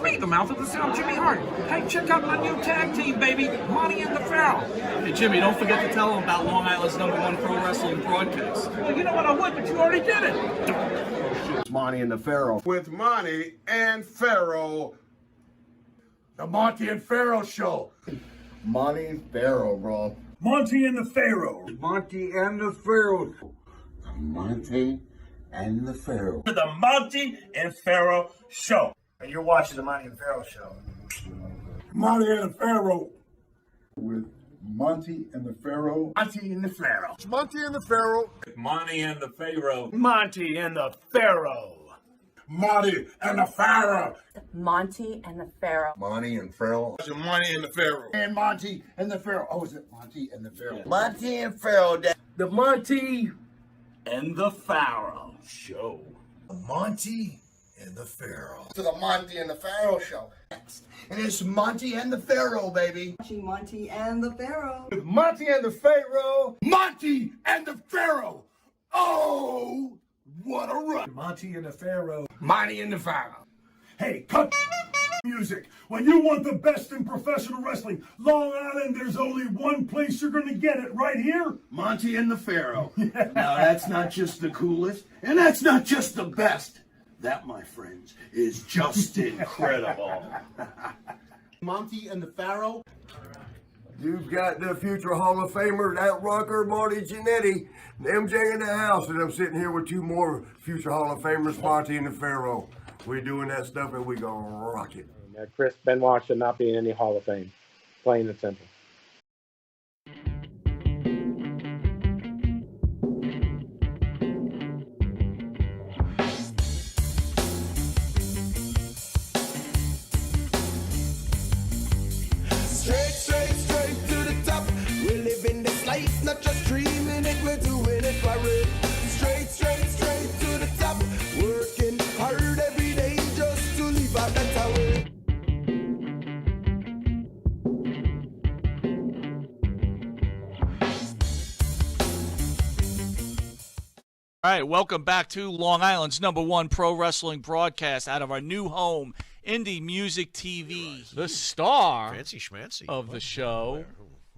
me, the mouth of the South, Jimmy Hart. Hey, check out my new tag team, baby, Monty and the Pharaoh. Hey, Jimmy, don't forget to tell them about Long Island's #1 pro wrestling broadcast. Well, you know what, I would, but you already did it. It's Monty and the Pharaoh. With Monty and Pharaoh. The Monty and Pharaoh Show. Monty and Pharaoh, bro. Monty and the Pharaoh. Monty and the Pharaoh. The Monty and the Pharaoh. The Monty and Pharaoh Show. And you're watching the Monty and Pharaoh Show. Monty and the Pharaoh. With Monty and the Pharaoh. Monty and the Pharaoh. It's Monty and the Pharaoh. Monty and the Pharaoh. Monty and the Pharaoh. Monty and the Pharaoh. Monty and the Pharaoh. Monty and Pharaoh. It's Monty and the Pharaoh. And Monty and the Pharaoh. Oh, is it Monty and the Pharaoh? Monty and Pharaoh. The Monty and the Pharaoh Show. The Monty and the Pharaoh. To the Monty and the Pharaoh Show. And it's Monty and the Pharaoh, baby. Watching Monty and the Pharaoh. With Monty and the Pharaoh. Monty and the Pharaoh. Oh, what a run. Monty and the Pharaoh. Monty and the Pharaoh. Hey, cut music. When you want the best in professional wrestling, Long Island, there's only one place you're going to get it, right here. Monty and the Pharaoh. Now, that's not just the coolest, and that's not just the best. That, my friends, is just incredible. Monty and the Pharaoh. You've got the future Hall of Famer, that rocker, Marty Jannetty, MJ in the house, and I'm sitting here with two more future Hall of Famers, Monty and the Pharaoh. We're doing that stuff, and we gonna rock it. Chris Benoit should not be in any Hall of Fame. Plain and simple. Straight to the top. We're living this life, not just dreaming it, we're doing it for real. Straight to the top. Working hard every day just to live out that tower. All right, welcome back to Long Island's #1 pro wrestling broadcast out of our new home, Indie Music TV. The star Fancy schmancy of the show.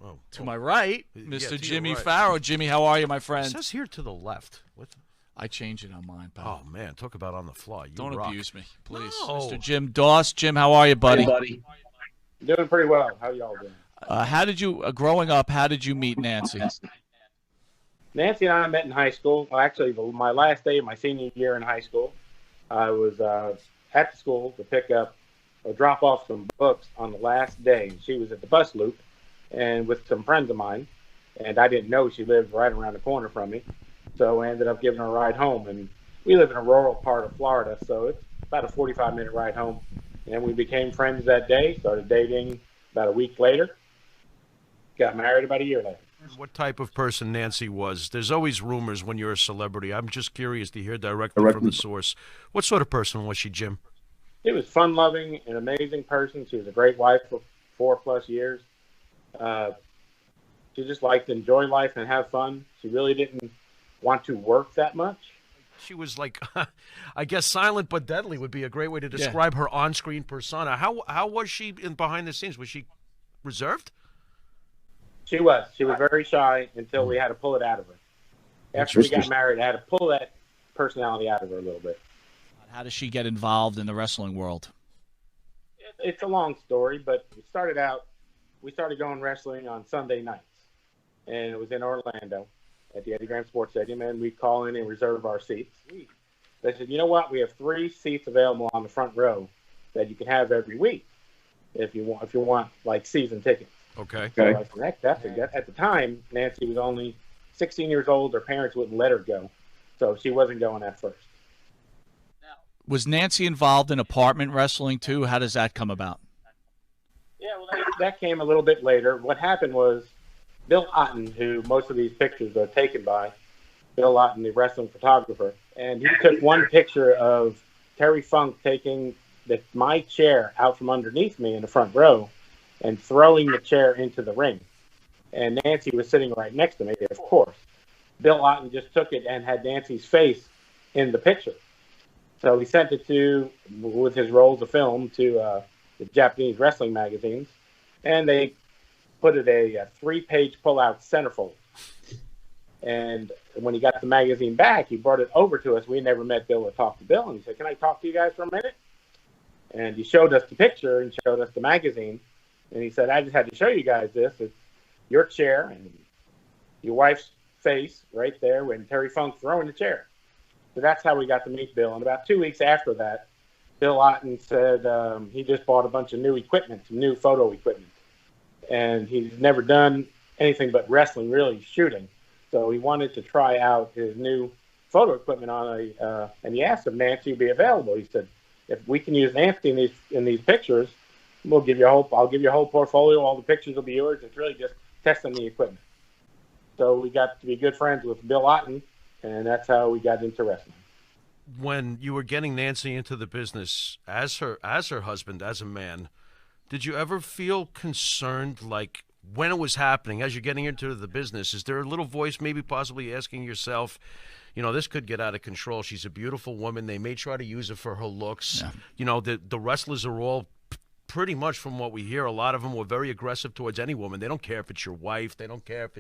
Oh, to my right, Yeah, Mr. to Jimmy your right. Farrow. Jimmy, how are you, my It friend? says here to the left. What? I changed it on mine, pal. Oh man, talk about on the fly. You Don't rock. abuse me, please. No. Mr. Jim Daus. Jim, how are you, buddy? Doing pretty well. How y'all doing? How did you, growing up, how did you meet Nancy? Nancy and I met in high school. Well, actually, my last day of my senior year in high school, I was at the school to pick up or drop off some books on the last day. She was at the bus loop and with some friends of mine, and I didn't know she lived right around the corner from me. So I ended up giving her a ride home, and we live in a rural part of Florida, so it's about a 45-minute ride home. And we became friends that day, started dating about a week later, got married about a year later. What type of person Nancy was? There's always rumors when you're a celebrity. I'm just curious to hear directly from the source. What sort of person was she, Jim? She was fun-loving, an amazing person. She was a great wife for 4+ years. She just liked to enjoy life and have fun. She really didn't want to work that much. She was like, I guess silent but deadly would be a great way to describe her on-screen persona. How was she behind the scenes? Was she reserved? She was very shy until we had to pull it out of her. After we got married, I had to pull that personality out of her a little bit. How does she get involved in the wrestling world? It's a long story, but we started going wrestling on Sunday nights, and it was in Orlando at the Eddie Graham Sports Stadium, and we'd call in and reserve our seats. They said, you know what, we have 3 seats available on the front row that you can have every week if you want like season tickets. Okay. So I said, at the time, Nancy was only 16 years old. Her parents wouldn't let her go, so she wasn't going at first. Was Nancy involved in apartment wrestling too? How does that come about? Yeah, well, that came a little bit later. What happened was Bill Otten, who most of these pictures are taken by, Bill Otten, the wrestling photographer, and he took one picture of Terry Funk taking my chair out from underneath me in the front row and throwing the chair into the ring. And Nancy was sitting right next to me, of course. Bill Otten just took it and had Nancy's face in the picture. So he sent it with his rolls of film to the Japanese wrestling magazines, and they put it a 3-page pull-out centerfold. And when he got the magazine back, he brought it over to us. We never met Bill or talked to Bill, and he said, "Can I talk to you guys for a minute?" And he showed us the picture and showed us the magazine, and he said, "I just had to show you guys this. It's your chair and your wife's face right there when Terry Funk's throwing the chair." So that's how we got to meet Bill. And about 2 weeks after that, Bill Otten said he just bought a bunch of new equipment, some new photo equipment. And he's never done anything but wrestling, really, shooting. So he wanted to try out his new photo equipment and he asked if Nancy would be available. He said, "If we can use Nancy in these pictures, I'll give you a whole portfolio. All the pictures will be yours. It's really just testing the equipment." So we got to be good friends with Bill Otten, and that's how we got into wrestling. When you were getting Nancy into the business as her husband, as a man, did you ever feel concerned, like when it was happening, as you're getting into the business? Is there a little voice maybe possibly asking yourself, this could get out of control? She's a beautiful woman. They may try to use her for her looks. Yeah. The wrestlers are all pretty much, from what we hear, a lot of them were very aggressive towards any woman. They don't care if it's your wife. They don't care if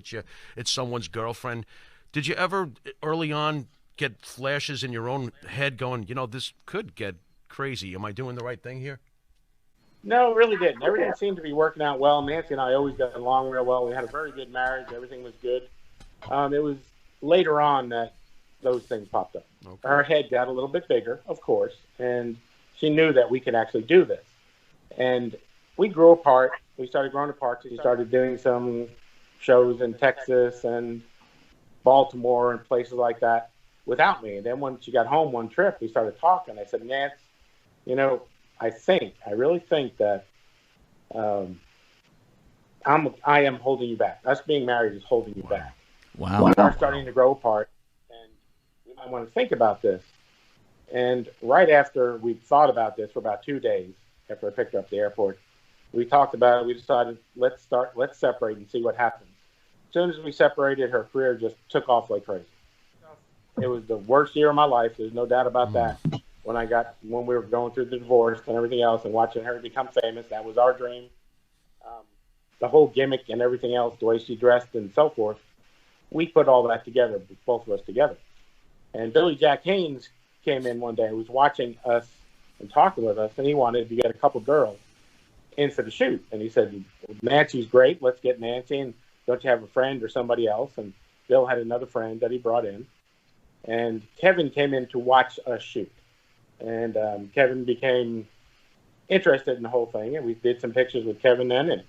it's someone's girlfriend. Did you ever early on get flashes in your own head going, this could get crazy? Am I doing the right thing here? No, it really didn't. Everything seemed to be working out well. Nancy and I always got along real well. We had a very good marriage. Everything was good. It was later on that those things popped up. Okay. Her head got a little bit bigger, of course, and she knew that we could actually do this. And we grew apart. We started growing apart. She started doing some shows in Texas and Baltimore and places like that without me. And then when she got home one trip, we started talking. I said, "Nance, I really think that I am holding you back. Us being married is holding you back. Wow. We are starting to grow apart, and you might want to think about this." And right after we thought about this for about 2 days, after I picked her up at the airport, we talked about it. We decided, let's separate and see what happens. As soon as we separated, her career just took off like crazy. It was the worst year of my life. There's no doubt about that. When we were going through the divorce and everything else and watching her become famous, that was our dream. The whole gimmick and everything else, the way she dressed and so forth, we put all that together, both of us together. And Billy Jack Haynes came in one day, was watching us and talking with us, and he wanted to get a couple girls in for the shoot. And he said, "Nancy's great. Let's get Nancy. And don't you have a friend or somebody else?" And Bill had another friend that he brought in. And Kevin came in to watch us shoot. And Kevin became interested in the whole thing. And we did some pictures with Kevin then. And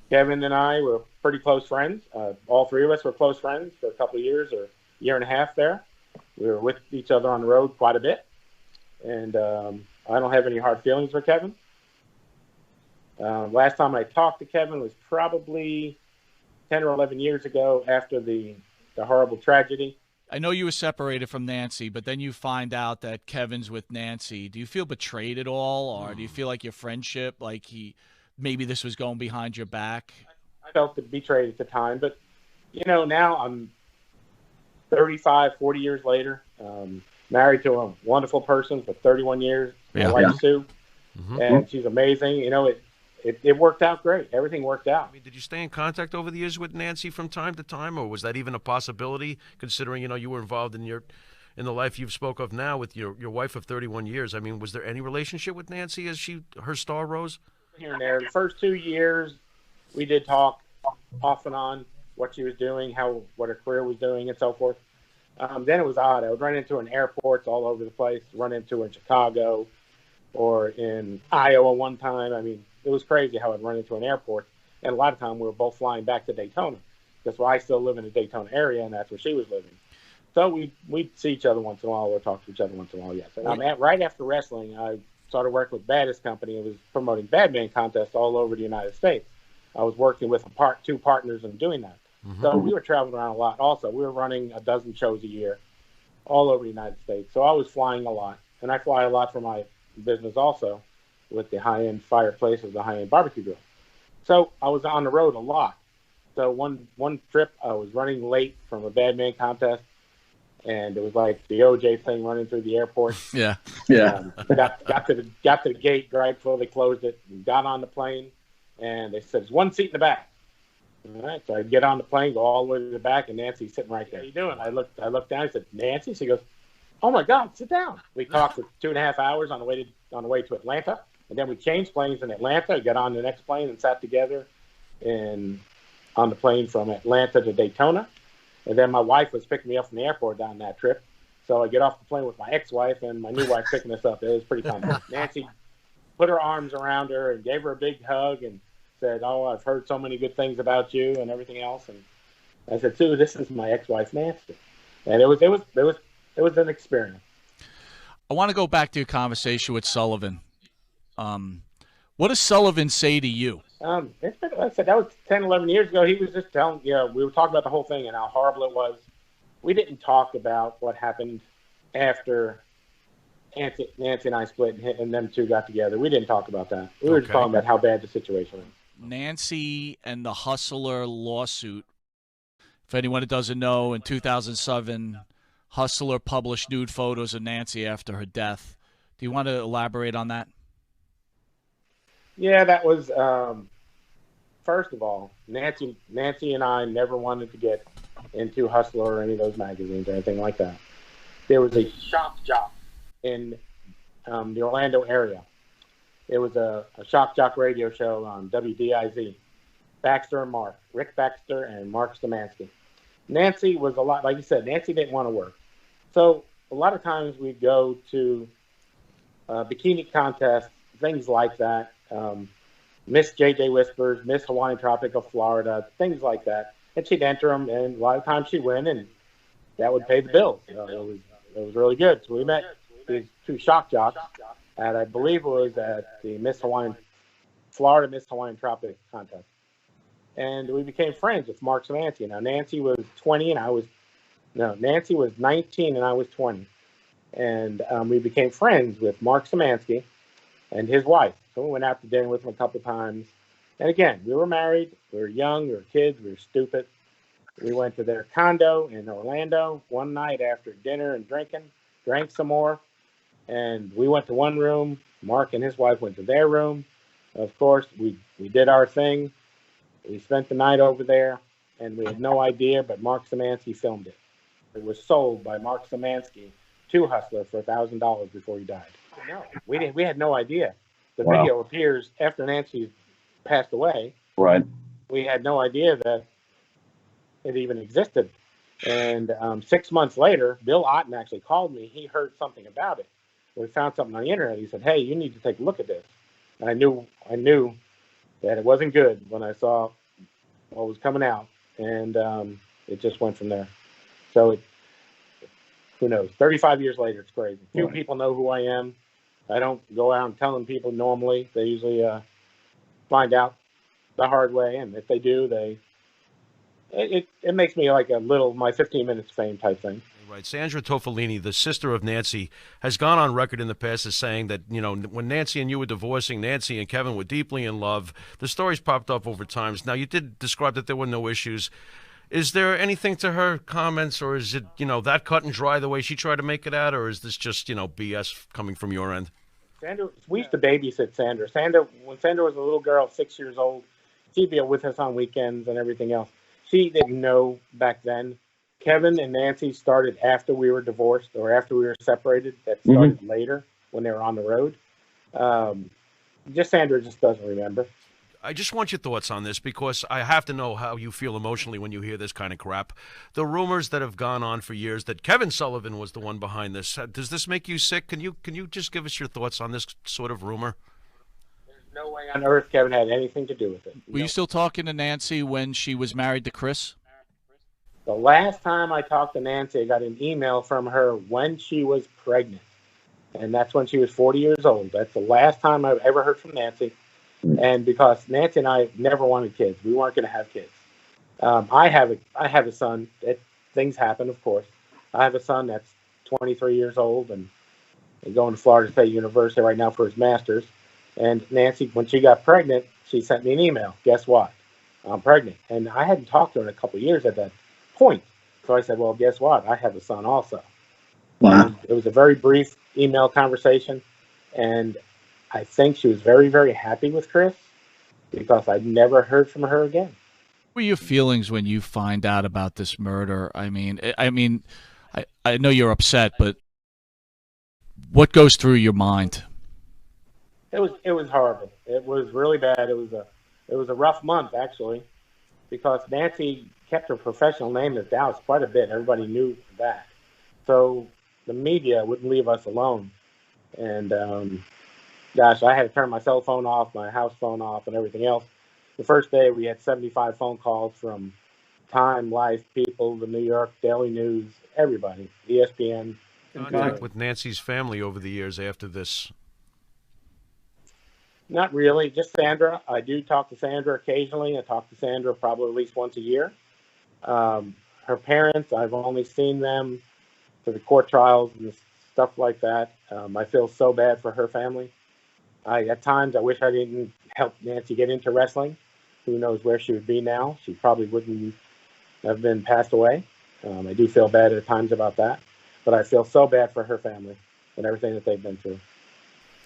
Kevin and I were pretty close friends. All three of us were close friends for a couple of years or a year and a half there. We were with each other on the road quite a bit. And I don't have any hard feelings for Kevin. Last time I talked to Kevin was probably 10 or 11 years ago after the horrible tragedy. I know you were separated from Nancy, but then you find out that Kevin's with Nancy. Do you feel betrayed at all, or do you feel like your friendship, like maybe this was going behind your back? I felt betrayed at the time, but now I'm 35, 40 years later, married to a wonderful person for 31 years. My wife, Sue, and she's amazing. It worked out great. Everything worked out. I mean, did you stay in contact over the years with Nancy from time to time, or was that even a possibility, considering you were involved in the life you've spoke of now with your wife of 31 years? I mean, was there any relationship with Nancy as her star rose? Here and there. The first 2 years, we did talk off and on what she was doing, what her career was doing, and so forth. Then it was odd. I would run into her in airports all over the place. Run into her in Chicago or in Iowa one time. I mean, it was crazy how I'd run into an airport. And a lot of time we were both flying back to Daytona. That's why I still live in the Daytona area, and that's where she was living. So we'd see each other once in a while or talk to each other once in a while, yes. And right after wrestling, I started working with Baddest Company. It was promoting Badman contests all over the United States. I was working with two partners in doing that. So we were traveling around a lot also. We were running a dozen shows a year all over the United States. So I was flying a lot. And I fly a lot for my business also with the high-end fireplaces, the high-end barbecue grill. So I was on the road a lot. So one trip I was running late from a Badman contest, and it was like the OJ thing running through the airport. Yeah. Got to the gate right before they closed it. Got on the plane, and they said, "There's one seat in the back." All right, so I get on the plane, go all the way to the back, and Nancy's sitting right there. How you doing? I looked down. I said, "Nancy." She goes, "Oh my God, sit down." We talked for 2.5 hours on the way to Atlanta, and then we changed planes in Atlanta. Got on the next plane and sat together, on the plane from Atlanta to Daytona. And then my wife was picking me up from the airport down that trip. So I get off the plane with my ex-wife and my new wife picking us up. It was pretty fun. Nancy put her arms around her and gave her a big hug and said, "Oh, I've heard so many good things about you," and everything else. And I said, "Sue, this is my ex-wife, Nancy." And it was an experience. I want to go back to your conversation with Sullivan. What does Sullivan say to you? It's been, like I said, that was 10, 11 years ago. He was just telling, we were talking about the whole thing and how horrible it was. We didn't talk about what happened after Nancy and I split and them two got together. We didn't talk about that. We were just talking about how bad the situation was. Nancy and the Hustler lawsuit. If anyone who doesn't know, in 2007, Hustler published nude photos of Nancy after her death. Do you want to elaborate on that? Yeah, that was, first of all, Nancy and I never wanted to get into Hustler or any of those magazines or anything like that. There was a shock jock in the Orlando area. It was a shock jock radio show on WDIZ. Baxter and Mark, Rick Baxter and Mark Stamansky. Nancy was a lot, like you said, Nancy didn't want to work. So a lot of times we'd go to bikini contests, things like that. Miss JJ Whispers, Miss Hawaiian Tropic of Florida, things like that. And she'd enter them, and a lot of times she'd win, and that would pay the bills. It was really good. So we met these two shock jocks, and I believe it was at the Florida Miss Hawaiian Tropic contest. And we became friends with Mark Samansky. Now, Nancy was 20, and Nancy was 19, and I was 20. And we became friends with Mark Samansky and his wife. So we went out to dinner with him a couple times. And again, we were married, we were young, we were kids, we were stupid. We went to their condo in Orlando one night after dinner and drank some more. And we went to one room. Mark and his wife went to their room. Of course, we did our thing. We spent the night over there, and we had no idea, but Mark Samansky filmed it. It was sold by Mark Samansky to Hustler for $1,000 before he died. No, we had no idea. The video appears after Nancy passed away. Right. We had no idea that it even existed. And 6 months later, Bill Otten actually called me. He heard something about it. We found something on the internet. He said, "Hey, you need to take a look at this." And I knew that it wasn't good when I saw what was coming out. And it just went from there. So who knows? 35 years later, it's crazy. Few people know who I am. I don't go out telling people normally. They usually find out the hard way, and if they do, it makes me like my 15 minutes fame type thing. Right. Sandra Toffolini, the sister of Nancy, has gone on record in the past as saying that, when Nancy and you were divorcing, Nancy and Kevin were deeply in love. The stories popped up over times. Now, you did describe that there were no issues. Is there anything to her comments, or is it, that cut and dry the way she tried to make it out, or is this just, BS coming from your end? Sandra, we used to babysit Sandra. When Sandra was a little girl, 6 years old, she'd be with us on weekends and everything else. She didn't know back then. Kevin and Nancy started after we were divorced or after we were separated. That started later when they were on the road. Sandra just doesn't remember. I just want your thoughts on this because I have to know how you feel emotionally when you hear this kind of crap. The rumors that have gone on for years that Kevin Sullivan was the one behind this. Does this make you sick? Can you just give us your thoughts on this sort of rumor? There's no way on earth Kevin had anything to do with it. Were you still talking to Nancy when she was married to Chris? The last time I talked to Nancy, I got an email from her when she was pregnant. And that's when she was 40 years old. That's the last time I've ever heard from Nancy. And because Nancy and I never wanted kids, we weren't going to have kids. I have a son. Things happen, of course. I have a son that's 23 years old and going to Florida State University right now for his master's. And Nancy, when she got pregnant, she sent me an email. Guess what? I'm pregnant. And I hadn't talked to her in a couple of years at that point. So I said, well, guess what? I have a son also. Wow. It was a very brief email conversation, and I think she was very, very happy with Chris because I never heard from her again. What were your feelings when you find out about this murder? I know you're upset, but what goes through your mind? It was horrible. It was really bad. It was a rough month actually, because Nancy kept her professional name as Daus quite a bit. Everybody knew that, so the media wouldn't leave us alone. And gosh, I had to turn my cell phone off, my house phone off, and everything else. The first day we had 75 phone calls from Time, Life, People, the New York Daily News, everybody, ESPN. Contact with Nancy's family over the years after this? Not really, just Sandra. I do talk to Sandra occasionally. I talk to Sandra probably at least once a year. Her parents, I've only seen them for the court trials and stuff like that. I feel so bad for her family. At times, I wish I didn't help Nancy get into wrestling. Who knows where she would be now? She probably wouldn't have been passed away. I do feel bad at times about that, but I feel so bad for her family and everything that they've been through.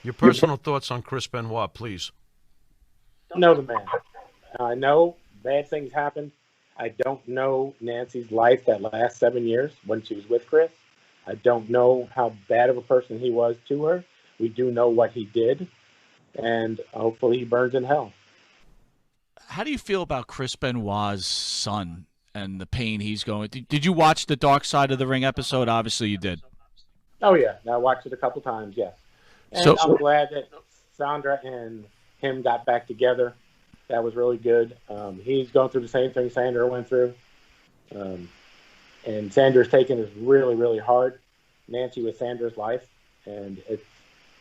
Your personal thoughts on Chris Benoit, please. Know the man. I know bad things happened. I don't know Nancy's life that last 7 years when she was with Chris. I don't know how bad of a person he was to her. We do know what he did, and hopefully he burns in hell. How do you feel about Chris Benoit's son and the pain he's going through? Did you watch the Dark Side of the Ring episode? Obviously you did. Oh, yeah. I watched it a couple times, yes. And So- I'm glad that Sandra and him got back together. That was really good. He's going through the same thing Sandra went through. And Sandra's taken is really, really hard. Nancy was Sandra's life, and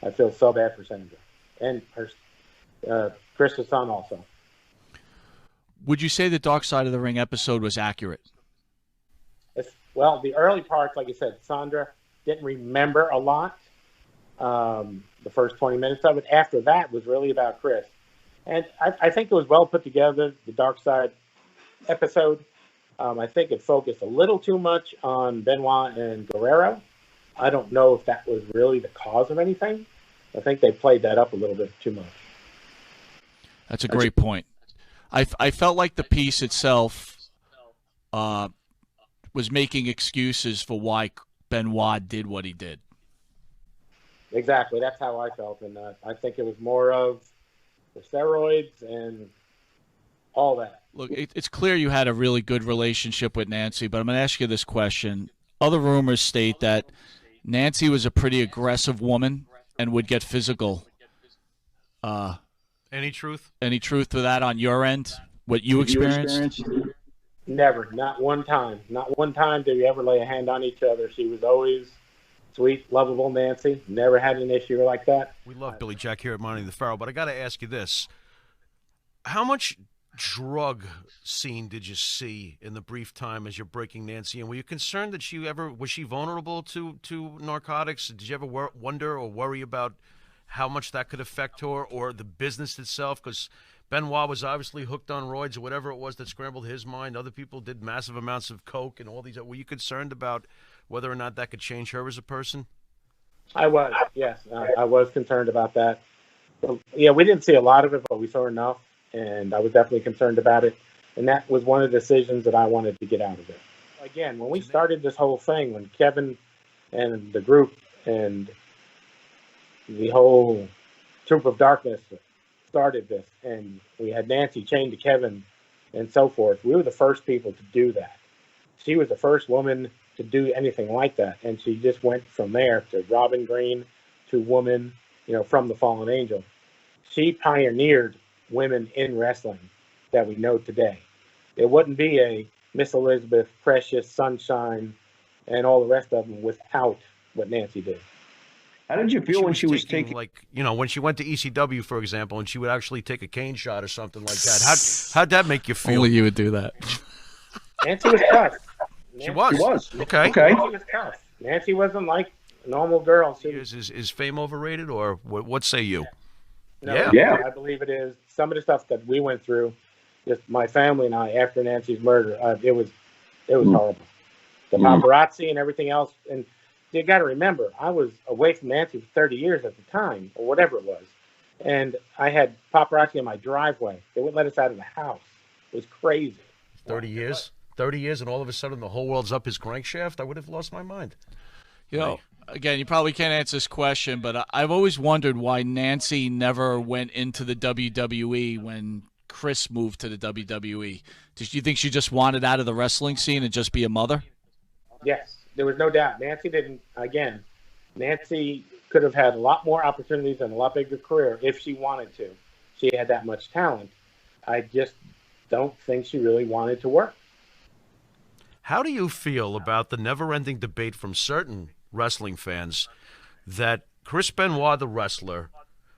I feel so bad for Sandra. And her Chris's son also. Would you say the Dark Side of the Ring episode was accurate? Well, the early parts, like I said, Sandra didn't remember a lot. The first 20 minutes of it. After that was really about Chris. And I think it was well put together, the Dark Side episode. I think it focused a little too much on Benoit and Guerrero. I don't know if that was really the cause of anything. I think they played that up a little bit too much. That's a great point. I felt like the piece itself was making excuses for why Benoit did what he did. Exactly. That's how I felt. And I think it was more of the steroids and all that. Look, it's clear you had a really good relationship with Nancy, but I'm going to ask you this question. Other rumors state that Nancy was a pretty aggressive woman and would get physical. Any truth? Any truth to that on your end? What you experienced? Never. Not one time. Not one time did we ever lay a hand on each other. She was always sweet, lovable Nancy. Never had an issue like that. We love Billy Jack here at Monty the Pharaoh, but I got to ask you this. How much drug scene did you see in the brief time as you're breaking Nancy? And were you concerned that was she vulnerable to narcotics? Did you ever wonder or worry about how much that could affect her or the business itself? Because Benoit was obviously hooked on roids or whatever it was that scrambled his mind. Other people did massive amounts of coke and all these. Were you concerned about whether or not that could change her as a person? I was, yes. I was concerned about that. So, yeah, we didn't see a lot of it, but we saw enough, and I was definitely concerned about it. And that was one of the decisions that I wanted to get out of it. Again, when we started this whole thing, when Kevin and the group and the whole Troop of Darkness started this, and we had Nancy chained to Kevin and so forth, we were the first people to do that. She was the first woman to do anything like that, and she just went from there to Robin Green to woman, from the Fallen Angel. She pioneered women in wrestling that we know today. It wouldn't be a Miss Elizabeth, Precious, Sunshine, and all the rest of them without what Nancy did. How did you feel when she was taking, when she went to ECW, for example, and she would actually take a cane shot or something like that? How'd that make you feel? Only you would do that. Nancy was tough. She was. Okay. Nancy was tough. Nancy wasn't like a normal girl. Is fame overrated, or what say you? No, Yeah. I believe it is. Some of the stuff that we went through, just my family and I, after Nancy's murder, it was horrible. the paparazzi and everything else. And you got to remember, I was away from Nancy for 30 years at the time, or whatever it was. And I had paparazzi in my driveway. They wouldn't let us out of the house. It was crazy. 30 years? 30 years, and all of a sudden the whole world's up his crankshaft? I would have lost my mind. You know, again, you probably can't answer this question, but I've always wondered why Nancy never went into the WWE when Chris moved to the WWE. Did you think she just wanted out of the wrestling scene and just be a mother? Yes, there was no doubt. Nancy could have had a lot more opportunities and a lot bigger career if she wanted to. She had that much talent. I just don't think she really wanted to work. How do you feel about the never-ending debate from certain wrestling fans that Chris Benoit, the wrestler,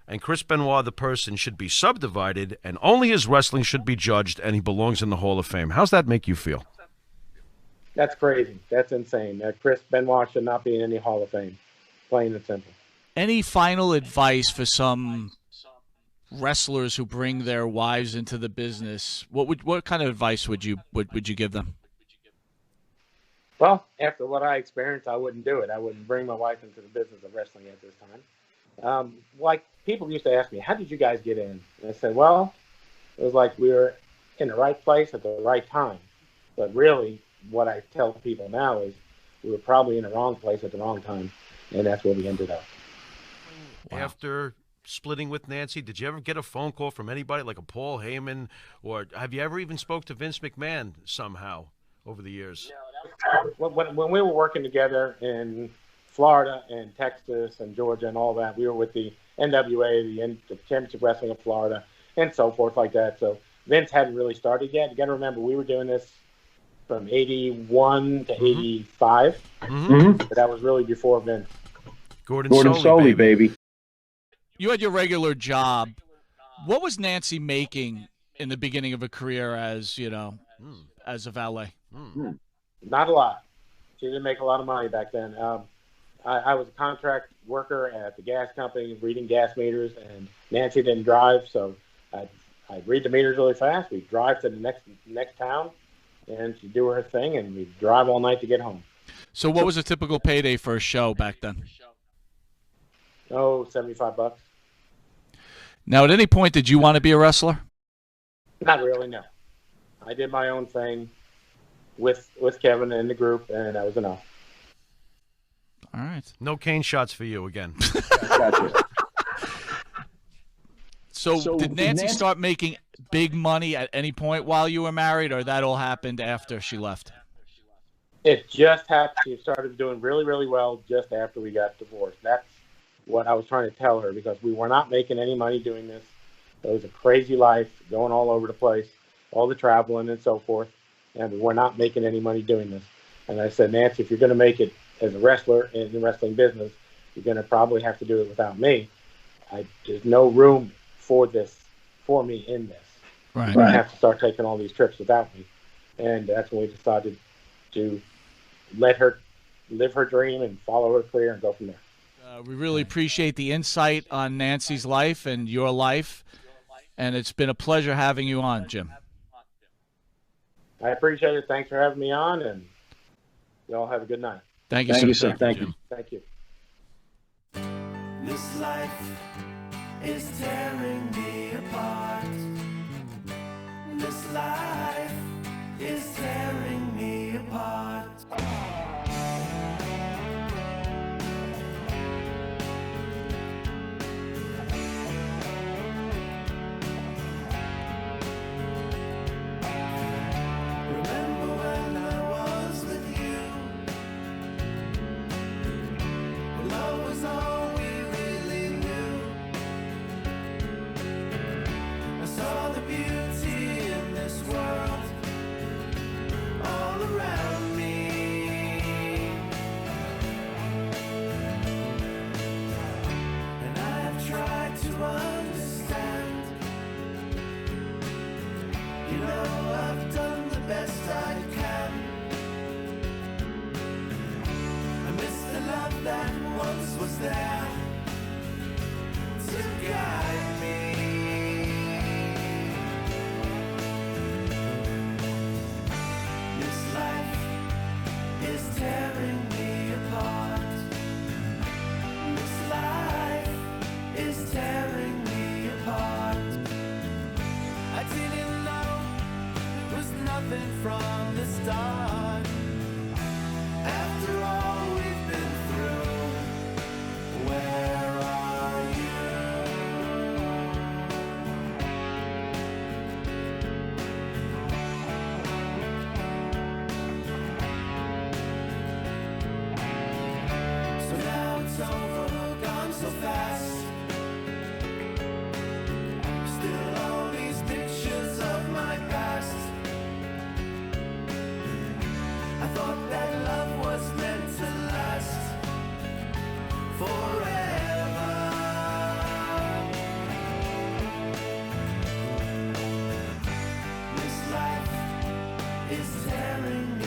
and Chris Benoit, the person, should be subdivided and only his wrestling should be judged and he belongs in the Hall of Fame? How's that make you feel? That's crazy. That's insane. Chris Benoit should not be in any Hall of Fame, plain and simple. Any final advice for some wrestlers who bring their wives into the business? What kind of advice would you give them? Well, after what I experienced, I wouldn't do it. I wouldn't bring my wife into the business of wrestling at this time. Like people used to ask me, how did you guys get in? And I said, well, it was like we were in the right place at the right time. But really, what I tell people now is we were probably in the wrong place at the wrong time, and that's where we ended up. Wow. After splitting with Nancy, did you ever get a phone call from anybody like a Paul Heyman, or have you ever even spoke to Vince McMahon somehow over the years? When we were working together in Florida and Texas and Georgia and all that, we were with the NWA, the Championship Wrestling of Florida, and so forth like that. So Vince hadn't really started yet. You got to remember, we were doing this from 81 to 85. But that was really before Vince. Gordon Soley, baby. You had your regular job. What was Nancy making in the beginning of her career as, as a valet? Not a lot. She didn't make a lot of money back then. I was a contract worker at the gas company reading gas meters, and Nancy didn't drive, so I'd read the meters really fast. We'd drive to the next town, and she'd do her thing, and we'd drive all night to get home. So what was a typical payday for a show back then? Oh, $75. Now, at any point, did you want to be a wrestler? Not really, no. I did my own thing with Kevin and the group, and that was enough. All right. No cane shots for you again. Gotcha. So did Nancy start making big money at any point while you were married, or that all happened after she left? It just happened. She started doing really, really well just after we got divorced. That's what I was trying to tell her, because we were not making any money doing this. It was a crazy life, going all over the place, all the traveling and so forth, and we were not making any money doing this. And I said, Nancy, if you're going to make it as a wrestler in the wrestling business, you're going to probably have to do it without me. There's no room for me in this. Right. I have to start taking all these trips without me. And that's when we decided to let her live her dream and follow her career and go from there. We really appreciate the insight on Nancy's life and your life, and it's been a pleasure having you on, Jim. I appreciate it. Thanks for having me on, and you all have a good night. Thank you, sir. Thank you. Thank you. This life is tearing me apart. This life is tearing me apart. Remember when I was with you? Love was all we really knew. I saw the beauty in this world. nothing from the start. After all we've been through, where are you? So now it's over, gone so fast. Still all these pictures of my past. I thought that love was meant to last forever. This life is tearing